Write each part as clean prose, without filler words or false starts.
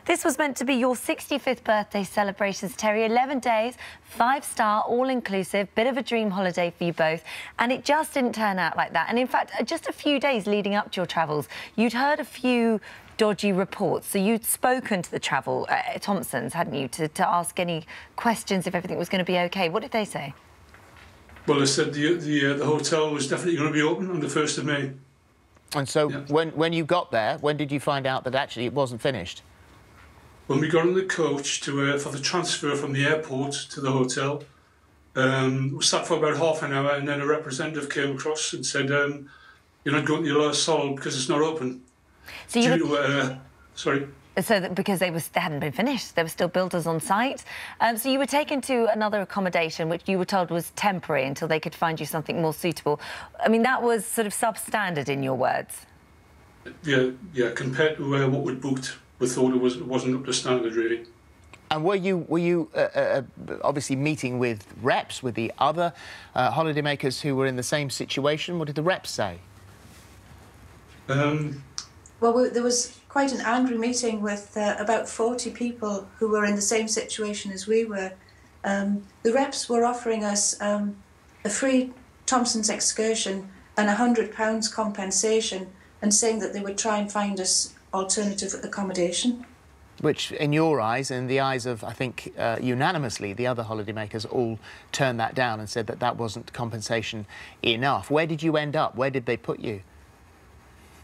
This was meant to be your 65th birthday celebrations, Terry. 11 days, 5-star, all-inclusive, bit of a dream holiday for you both. And it just didn't turn out like that. And in fact, just a few days leading up to your travels, you'd heard a few dodgy reports. So you'd spoken to the travel Thompsons, hadn't you, to ask any questions if everything was going to be OK. What did they say? Well, they said the hotel was definitely going to be open on the 1st of May. And so when you got there, when did you find out that actually it wasn't finished? When we got on the coach for the transfer from the airport to the hotel, we sat for about half an hour, and then a representative came across and said, "You're not going to your last sol because it's not open." So you sorry. So that because they hadn't been finished, there were still builders on site. So you were taken to another accommodation, which you were told was temporary until they could find you something more suitable. I mean, that was sort of substandard in your words. Yeah. Compared to what we'd booked, we thought it wasn't up to standard, really. And were you obviously meeting with reps, with the other holidaymakers who were in the same situation? What did the reps say? Well, there was quite an angry meeting with about 40 people who were in the same situation as we were. The reps were offering us a free Thompson's excursion and £100 compensation, and saying that they would try and find us alternative accommodation. Which, in your eyes, and the eyes of, I think, unanimously, the other holidaymakers all turned that down and said that that wasn't compensation enough. Where did you end up? Where did they put you?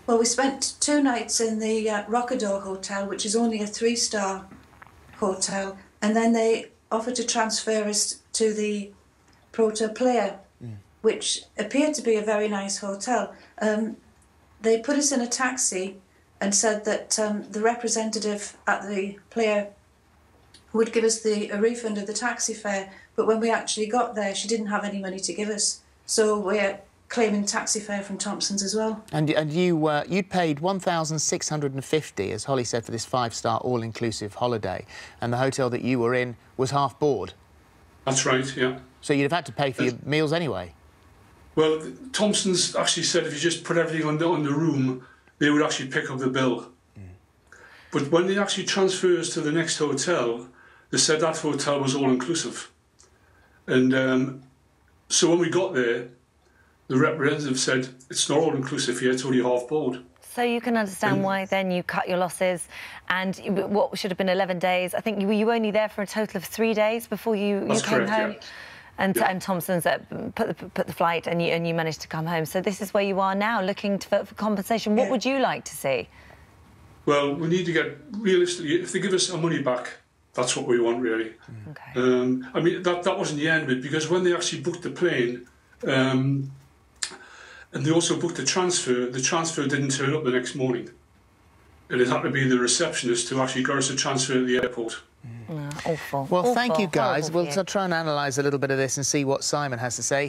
Well, we spent 2 nights in the Rockador Hotel, which is only a 3-star hotel, and then they offered to transfer us to the Proto Player, which appeared to be a very nice hotel. They put us in a taxi and said that the representative at the Player would give us a refund of the taxi fare, but when we actually got there, she didn't have any money to give us. So we're claiming taxi fare from Thompson's as well. And you'd paid $1,650, as Holly said, for this 5-star all-inclusive holiday, and the hotel that you were in was half board. That's right, yeah. So you'd have had to pay for your meals anyway. Well, Thompson's actually said if you just put everything on the room, they would actually pick up the bill. But when they actually transferred us to the next hotel, they said that hotel was all-inclusive. And so when we got there, the representative said, it's not all-inclusive here, it's only half board. So you can understand why then you cut your losses, and what should have been 11 days, I think you were only there for a total of 3 days before you came home. Yeah. And Thompson's put the flight, and you managed to come home. So this is where you are now, looking for compensation. What would you like to see? Well, we need to get, realistically, if they give us our money back, that's what we want, really. Okay. I mean, that wasn't the end of it, because when they actually booked the plane, and they also booked the transfer didn't turn up the next morning. And it had to be the receptionist who actually got us a transfer to the airport. Awful. Well, awful. Thank you, guys. Horrible We'll try and analyse a little bit of this and see what Simon has to say.